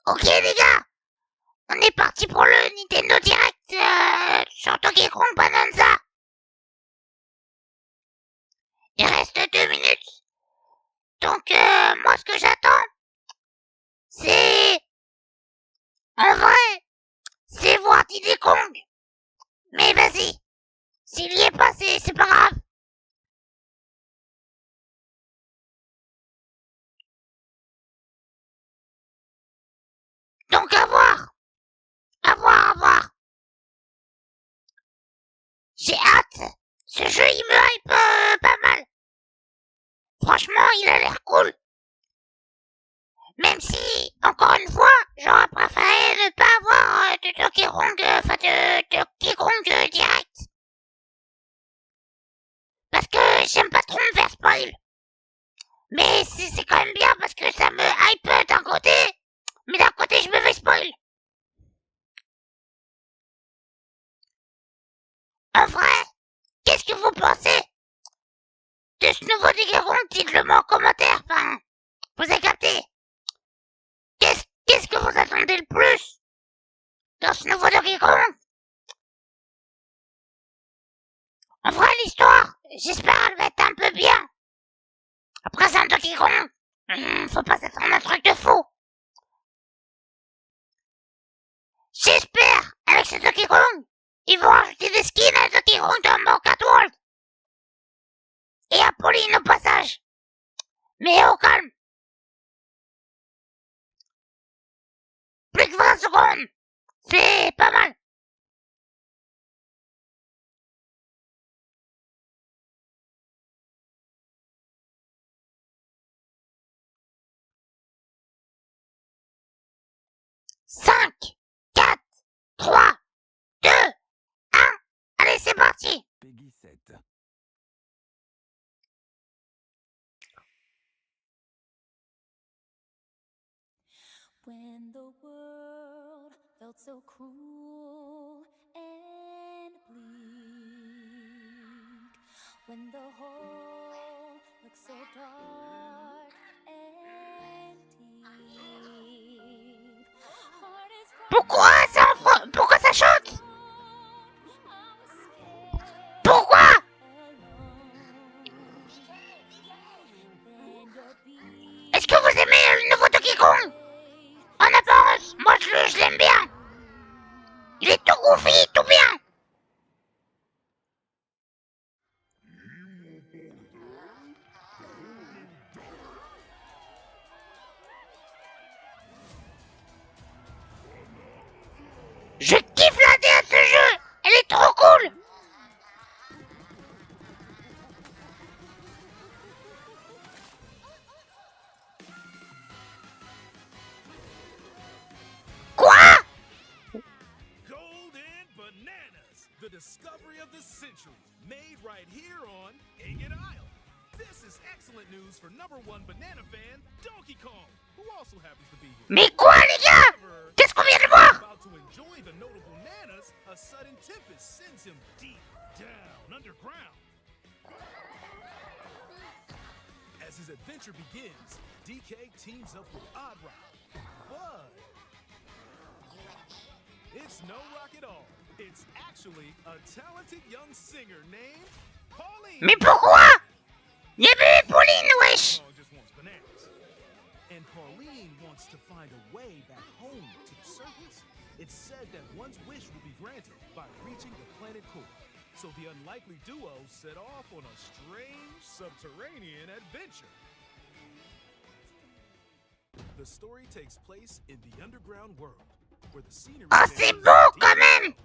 Ok les gars, on est parti pour le Nintendo Direct sur Donkey Kong Bananza. Il reste 2 minutes. Donc moi ce que j'attends, c'est... En vrai, c'est voir Donkey Kong. Mais vas-y, s'il y est pas, c'est pas grave. Donc à voir. J'ai hâte. Ce jeu il me hype pas mal. Franchement, il a l'air cool. Même si, encore une fois, j'aurais préféré ne pas avoir de Donkey Kong, de Donkey Kong direct. Parce que j'aime pas trop me faire spoil. Mais c'est quand même bien parce que ça me hype d'un côté, mais d'un côté je me fais spoil. En vrai, qu'est-ce que vous pensez de ce nouveau Donkey Kong? Dites-le moi en commentaire, enfin, vous avez capté. Qu'est-ce que vous attendez le plus dans ce nouveau Donkey Kong? En vrai, l'histoire, j'espère elle va être un peu bien. Après, c'est un Donkey Kong. Faut pas s'attendre à un truc de fou. J'espère, avec ce Donkey Kong, ils vont rajouter des skins à Donkey Kong dans Banquet World. Et à Pauline au passage. Mais au calme. Plus que 20 secondes. C'est pas mal. Cinq, 4, 3, 2, 1. Allez, c'est parti. Peggy 7. When the world felt so cruel and bleak, when the whole looked so dark and deep, heart is Pourquoi ça chante? I was scared, Pourquoi? then your beat Est-ce que vous aimez le nouveau Donkey Kong? En apparence, moi je l'aime bien. Il est tout goofy, tout bien. Je kiffe la DA de ce jeu. Elle est trop cool. Quoi? Golden Bananas, the discovery of the century, made right here on Ingot Isle. This is excellent news for #1 banana fan, Donkey Kong, who also happens to be here. Mais quoi les gars? Qu'est-ce qu'on vient de voir? About to enjoy the notable bananas, a sudden tempest sends him deep down underground. As his adventure begins, DK teams up with Odd Rock, but it's no rock at all. It's actually a talented young singer named Pauline. Mais pourquoi? Il y avait Pauline, wesh. Kong just wants bananas. And Pauline wants to find a way back home to the surface. It's said that one's wish will be granted by reaching the planet core. So the unlikely duo set off on a strange subterranean adventure. The story takes place in the underground world, where the scenery Ah, c'est changes beau deep quand même. down.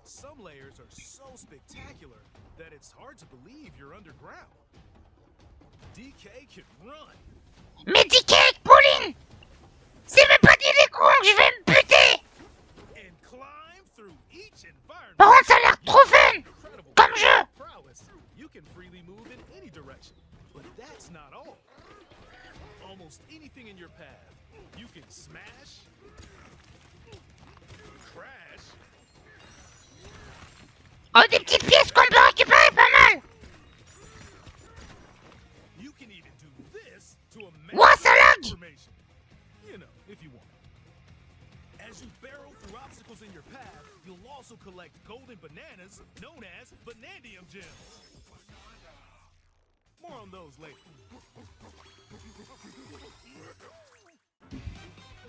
Some layers are so spectacular that it's hard to believe you're underground. DK can run. Mais DK avec Pauline. C'est même pas Donkey Kong, je vais me buter. And climb through each environment. Par contre, ça a l'air trop fun. Incredible Comme jeu. prowess. You can freely move in any direction, but that's not all. Almost anything in your path, you can smash, crash, Oh, des petites pièces qu'on peut récupérer pas mal. you can even do this to a Ouah, ça lag. transformation. You know, if you want. As you barrel through obstacles in your path, you'll also collect golden bananas known as banandium gems. More on those later.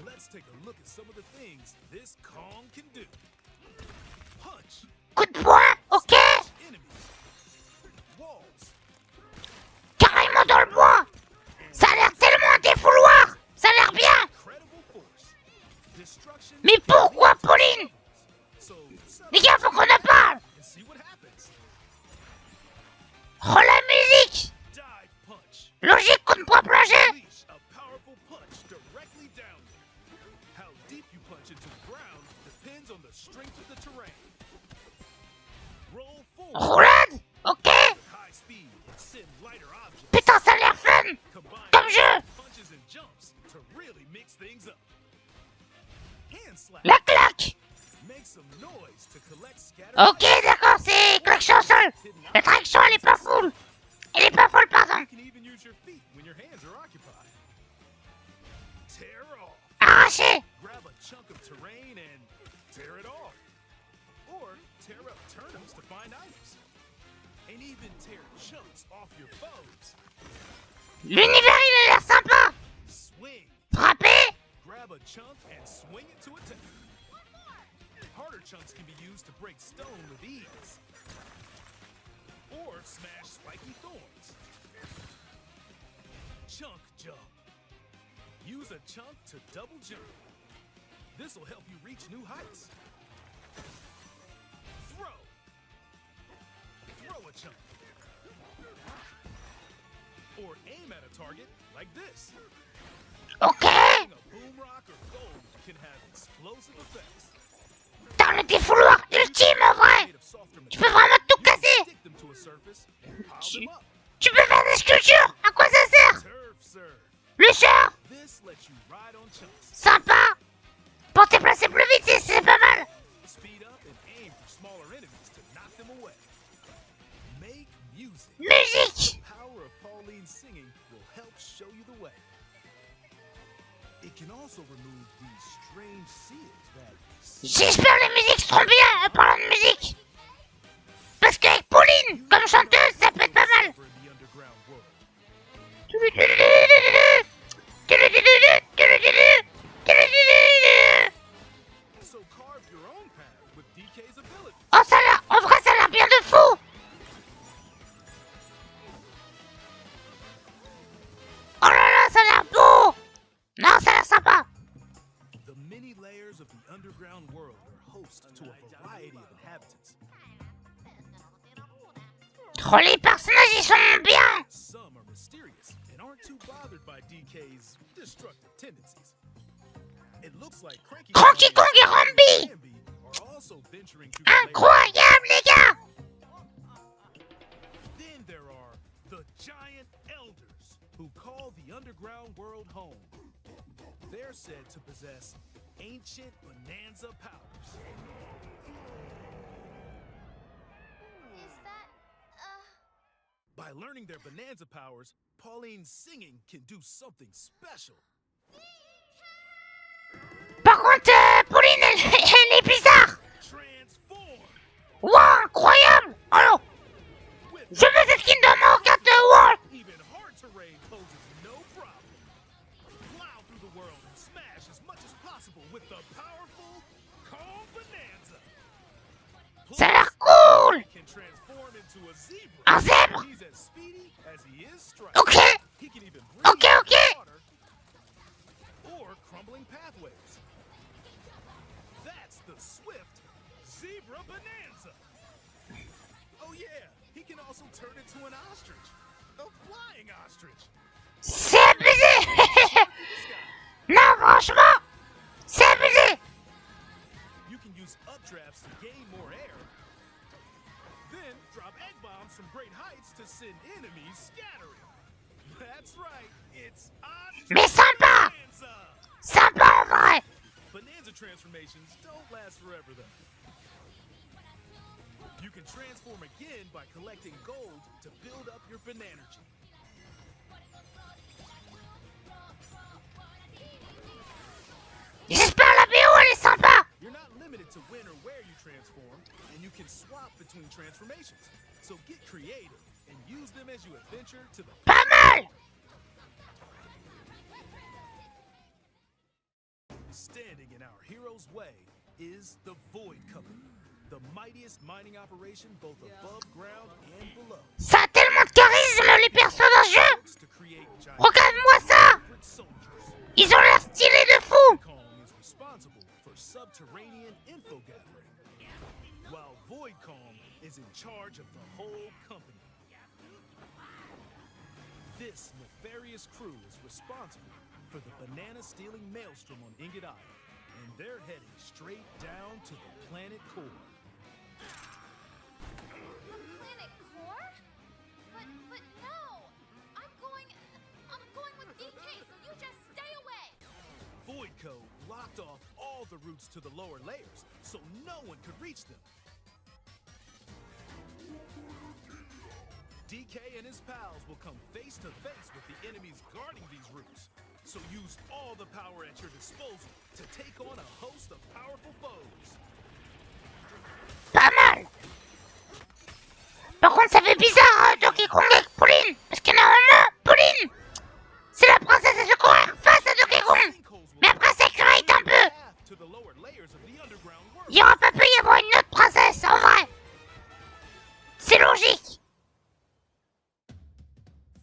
Let's take a look at some of the things this Kong can do. Punch. Coup de poing, ok. Enemies. Walls. Carrément dans le bois. Ça a l'air tellement un défouloir. Ça a l'air bien. Incredible force. Destruction. Mais pourquoi, Pauline? So, Les gars, faut qu'on en parle. and see what happens. Oh, la musique. Dive punch. Logique coup de poing plongé. Unleash a powerful punch directly down you. How deep you punch into the ground depends on the strength of the terrain. Roll forward. Roulade. Ok. High speed. Send lighter objects. Putain, ça a l'air fun. Combine Comme jeu. punches and jumps to really mix things up. Hand slap. La claque. Make some noise to collect scattered Ok, d'accord, c'est klaxon au sol. La traction, elle est pas full. Elle est pas folle, pardon. You can even use your feet when your hands are occupied. Tear off. Arraché. Grab a chunk of terrain and tear it off. Or tear up turnips to find items. And even tear chunks off your foes. L'univers, il a l'air sympa. Swing. Frapper. Grab a chunk and swing it to attack. Harder chunks can be used to break stone with ease. Or smash spiky thorns. Chunk jump. Use a chunk to double jump. This will help you reach new heights. Throw. Throw a chunk. Or aim at a target like this. Ok. A boom rock or gold can have explosive effects. Dans le défouloir ultime, en vrai. Made of softer Tu peux vraiment tout you can casser. stick them to a surface and pile them up. Tu peux faire des sculptures. À quoi ça sert? Turf serve. Le sort. This lets you ride on chunks. Sympa. Pour te déplacer plus vite, c'est pas mal. Speed up and aim for smaller enemies to knock them away. Make music. Musique. The power of Pauline's singing will help show you the way. It can also remove these strange seals that J'espère les musiques seront bien en parlant de musique. Parce qu'avec Pauline, comme chanteuse, ça peut être pas mal. suffer in the underground world. So carve your own path with DK's ability. Oh, ça a l'air, en vrai, ça a l'air bien de fou. Oh là là, ça a l'air beau. Non, ça a l'air sympa. The many layers of the underground world are host to a variety of inhabitants. Oh, les personnages, ils sont bien. Some are mysterious and aren't too bothered by DK's destructive tendencies. It looks like Donkey Kong et Rambi. are also venturing through the layers. Incroyable, les gars. Then there are the giant elders who call the underground world home. They're said to possess ancient bonanza powers. Is that, By learning their bonanza powers, Pauline's singing can do something special. Par contre, Pauline, elle est bizarre. Transform! Wow, incroyable. Oh, With je veux cette skin de mon carte de wall. even hard terrain poses no problem. Plow through the world and smash as much as possible with the powerful Kong Bananza. Ça a l'air cool. He can transform into a zebra. Un zèbre. He's as speedy as he is strong. Ok. He can even breathe Ok, ok. water or crumbling pathways. That's the swift zebra bonanza. Oh yeah, he can also turn into an ostrich, a flying ostrich. C'est abusé. Non, franchement, c'est abusé. You can use updrafts to gain more air. Then drop egg bombs from great heights to send enemies scattering. That's right, it's ostrich Mais sympa. bonanza. Sympa en vrai. Bonanza transformations don't last forever though. You can transform again by collecting gold to build up your Banergy. J'espère la BO elle est sympa. can swap between transformations, so get creative and use them as you adventure to the Pas mal! Standing in our hero's way is the Void Company, the mightiest mining operation both above ground and below. Ça a tellement de charisme, les persos dans ce jeu! Works to create giant Regarde-moi ça! secret soldiers. Ils ont l'air stylés de fou! Donkey Kong is responsible for subterranean info gathering, while Void Kong is in charge of the whole company. This nefarious crew is responsible for the banana-stealing maelstrom on Ingot Island, and they're heading straight down to the planet core. The planet core? But no! I'm going with DK, so you just stay away! Voidco blocked off all the routes to the lower layers, so no one could reach them. DK and his pals will come face to face with the enemies guarding these routes. So use all the power at your disposal to take on a host of powerful foes. Pas mal! Par contre, ça fait bizarre, Donkey Kong avec Pauline! Parce que normalement, Pauline, c'est la princesse à secourir face à Donkey Kong! Mais après, ça crée un peu! To the lower layers of the underground world. Il y aura pas pu y avoir une autre princesse, en vrai! C'est logique!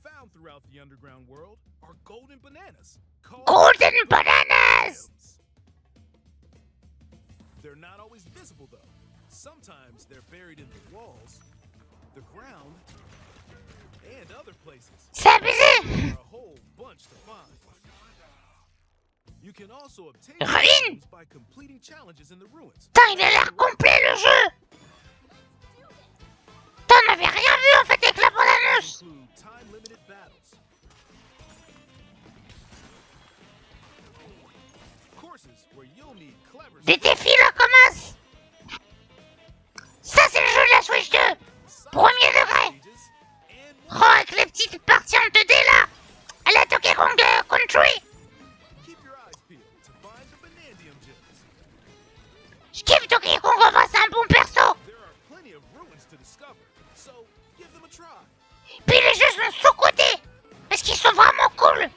Found throughout the underground world are golden bananas called Golden bananas! gems. They're not always visible though. Sometimes they're buried in the walls, the ground, and other places. C'est abusé! There are a whole bunch to find. You can also obtain Ruine! gems by completing challenges in the ruins. Putain, il a l'air complet le jeu! Putain, on avait rien vu en fait avec la bande-annonce! Include time-limited battles, courses where you'll need clever Des défis là commencent! Ça c'est le jeu de la Switch 2! Premier degré! stages, and Oh, avec les petites parties en 2D là! À la Donkey Kong Country! keep your eyes peeled to find the Banandium gems. Je kiffe Donkey Kong, en vrai, c'est un bon perso! There are plenty of ruins to discover, so give them a try. Puis les jeux sont sous-cotés! Parce qu'ils sont vraiment cool!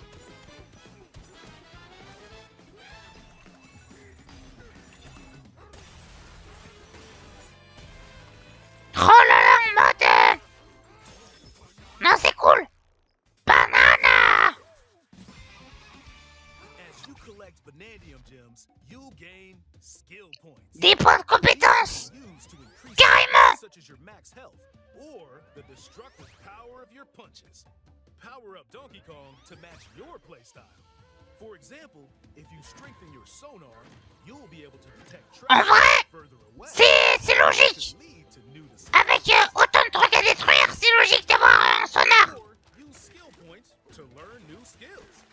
Oh là là, en mode... Non, c'est cool! Banana! As you collect Banandium gems, you'll gain skill points. Des points de compétence! Used to increase Carrément! stats such as your max health or the destructive power of your punches. Power up Donkey Kong to match your playstyle. For example, if you strengthen your sonar, you'll be able to detect En traps vrai, further away. c'est logique! Could lead to new discoveries. Avec autant de trucs à détruire, c'est logique d'avoir un sonar! Or use skill points to learn new skills.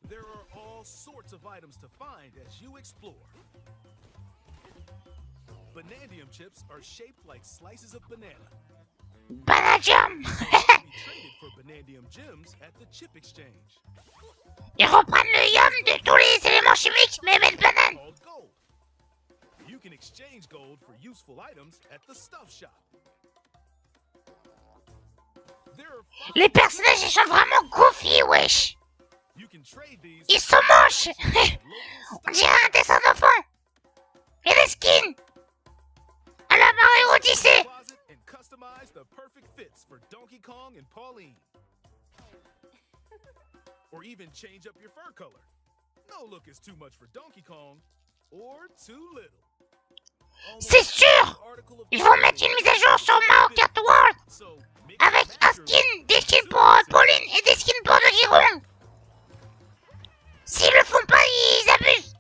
There are all sorts of items to find as you explore. Banandium chips are shaped like slices of banana. Banadium! They can be traded for Banandium gems at the chip exchange, Ils reprennent le yum de tous les éléments chimiques, mais mettent banane! called gold. You can exchange gold for useful items at the stuff shop. There are Les personnages, ils sont vraiment goofy, wesh! You can trade these Ils sont moches! at local On dirait un dessin d'enfant! Et les skins! À la Mario Odyssey! closet and customize the perfect fits for Donkey Kong and Pauline. Or even change up your fur color. No look is too much for Donkey Kong or too little. Almost C'est sûr! every article of Ils vont mettre une mise à jour sur Mario Kart World! So mix and Avec un match your skin, des skins pour Pauline et des skins pour Donkey Kong! S'ils le font pas, ils abusent!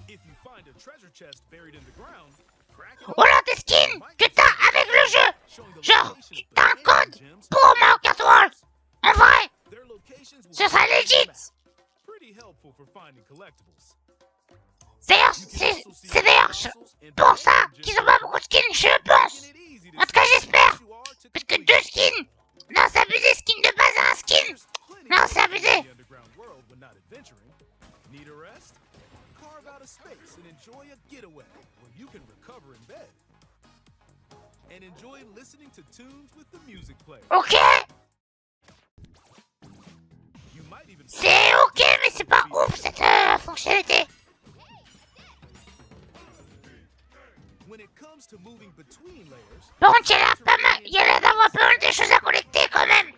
If you find a treasure chest buried in the ground, crack it Ou alors des skins que t'as avec le jeu! showing the Genre, location of t'as un Banandium code gems. pour Mario Kart World! En vrai, Their locations will ce be sera on the legit! map. Pretty helpful for finding collectibles. D'ailleurs, You can also see c'est d'ailleurs fossils and pour ça Banandium qu'ils gems, ont pas beaucoup de skins, je pense! making it easy to En tout cas, see j'espère! what you are to Parce que complete. 2 skins! Non, c'est abusé, skin de base à un skin! There's plenty Non, to c'est do in abusé. the underground world when not adventuring. Need a rest? Carve out a space and enjoy a getaway where you can recover in bed. And enjoy listening to tunes with the music player. Ok, You might even c'est ok, mais c'est pas ouf cette fonctionnalité. When it comes to moving between layers, Par contre, il y a l'air d'avoir pas mal de choses à collecter quand même.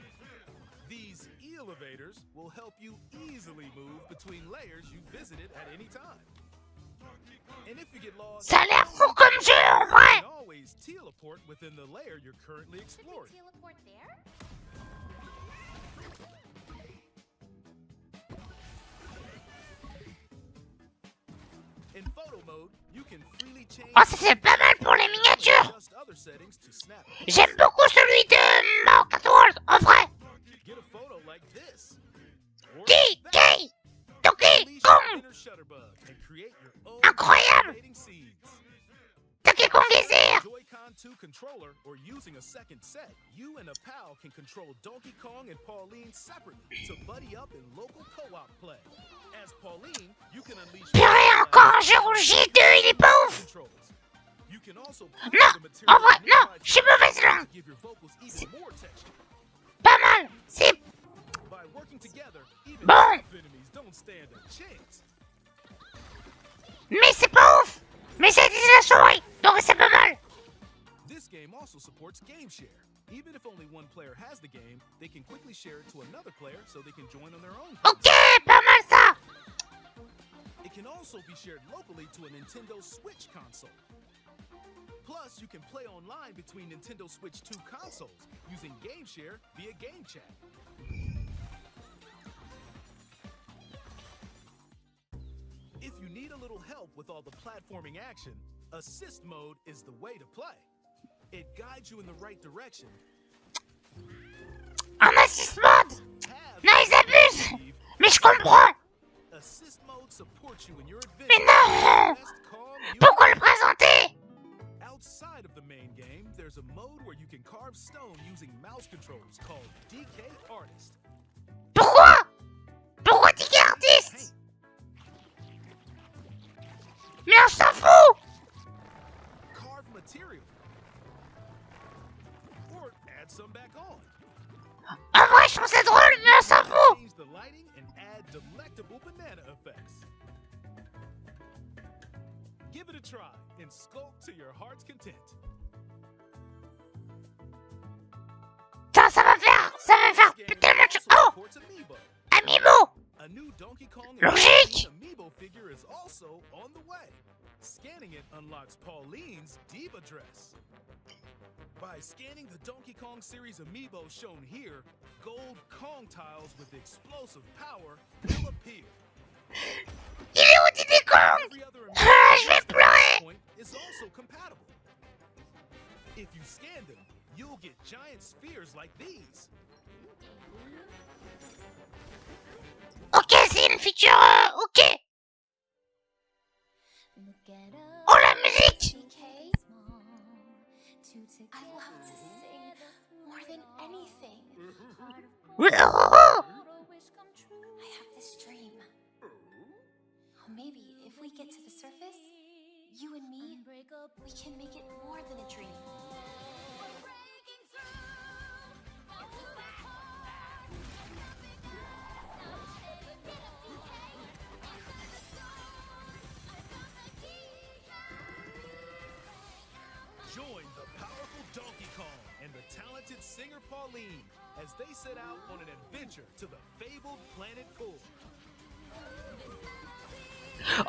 these elevators will help you easily move between layers you visited at any time. And if you get lost, Ça a l'air fou comme jeu en you vrai. can always teleport within the layer you're currently Should we exploring. teleport there? In photo mode, you can freely change Oh, ça c'est pas mal pour les miniatures. adjust other settings to snap. J'aime beaucoup celui de Mario Kart World, en vrai. Get a photo like this. Or Qui, that. qui, Donkey Unleash your Kong, inner shutterbug and create your own Incroyable. captivating scenes. Donkey Kong Bananza. Joy-Con 2 controller or using a second set, you and a pal can control Donkey Kong and Pauline separately to buddy up in local co-op play. As Pauline, you can unleash Purée, encore un jeu où le J2 il est pas ouf. controls. You can also Non, en vrai, non, je suis mauvaise langue. to give your vocals even more texture. Pas mal, c'est By working together, even bon, tough enemies don't stand a chance. mais c'est pas ouf. Mais ça utilise la souris, donc c'est pas mal. This game also supports game share. Even if only one player has the game, they can quickly share it to another player so they can join on their own. Ok, pas mal ça. It can also be shared locally to a Nintendo Switch console. Plus, you can play online between Nintendo Switch 2 consoles using Game Share via Game Chat. If you need a little help with all the platforming action, Assist Mode is the way to play. It guides you in the right direction. En assist mode. Have Non, ils abusent. Steve, Mais je comprends. Assist Mode supports you in your Mais adventure. non. Best calm you Pourquoi le présenter? Outside of the main game, there's a mode where you can carve stone using mouse controls called DK Artist. Pourquoi? Pourquoi Ticket Artist? Paint. Mais on s'en fout. Carve material. Or add some back on. En vrai, je trouve ça drôle, mais on s'en fout. Change the lighting and add delectable banana effects. Give it a try and sculpt to your heart's content. Ça va faire This game tellement de choses. also Oh, supports Amiibo. Amiibo. A new Donkey Kong and Logique. Pauline Amiibo figure is also on the way. Scanning it unlocks Pauline's Diva dress. By scanning the Donkey Kong series Amiibo shown here, gold Kong tiles with explosive power will appear. Il est où Diddy Kong? Every other Ah, je vais Amiibo pleurer. point is also compatible. If you scan them, you'll get giant spheres like these. Ok, c'est une feature. Ok. Oh, la musique. I love to sing more than anything. Oh, oh, oh. I have this dream. Oh, maybe if we get to the surface, you and me, we can make it more than a dream. Join the powerful Donkey Kong and the talented singer Pauline as they set out on an adventure to the fabled planet Cool.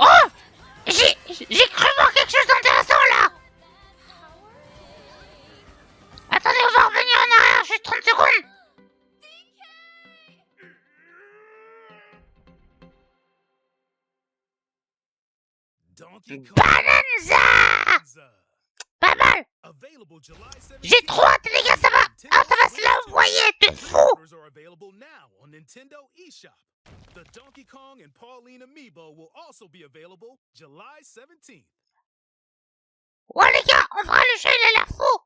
Oh, j'ai cru voir quelque chose d'intéressant là. Attendez, on va revenir en arrière, juste 30 secondes. Donkey Kong Bananza. Bananza. Pas mal. Available July 17th. J'ai trop hâte, les gars, ça va. Ah, ça va se l'envoyer, de fou. Orders are available now on Nintendo eShop. The Donkey Kong and Pauline Amiibo will also be available July 17th. Ouais, les gars, en vrai, le jeu, il a l'air fou.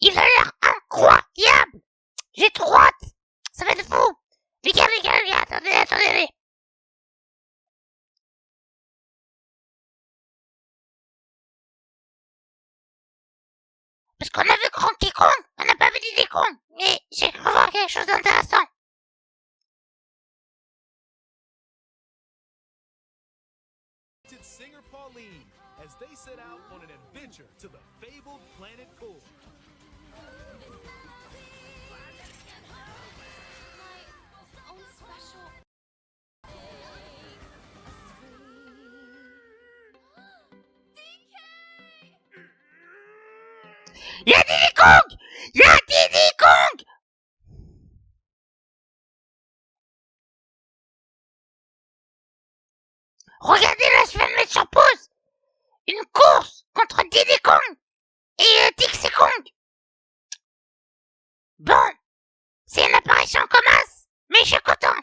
Il a l'air incroyable. J'ai trop hâte. Ça va être fou. Les gars, attendez. Parce qu'on a vu Donkey Kong, on n'a pas vu Diddy Kong, mais j'ai cru voir quelque chose d'intéressant. Singer Pauline as they set out on an adventure to the fabled planet Cool. My own special. Y'a Diddy Kong! Y'a Diddy Kong! Regardez-la, je vais le mettre sur pause. Une course contre Diddy Kong et Dixie Kong. Bon, c'est une apparition comme as, mais je suis content.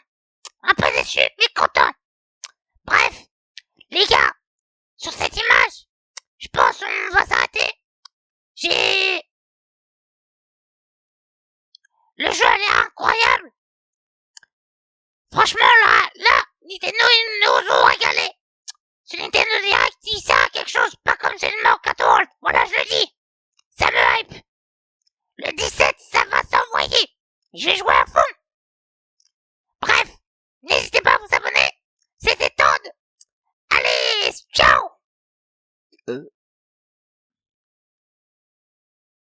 Un peu déçu, mais content. Bref, les gars, sur cette image, je pense qu'on va s'arrêter. Le jeu a l'air incroyable. Franchement, là, Nintendo, ils nous ont régalé. Ce Nintendo Direct, il sert à quelque chose, pas comme c'est le Mario 4 World. Voilà, je le dis. Ça me hype. Le 17, ça va s'envoyer. Je vais jouer à fond. Bref, n'hésitez pas à vous abonner. C'était Todd. Allez, ciao.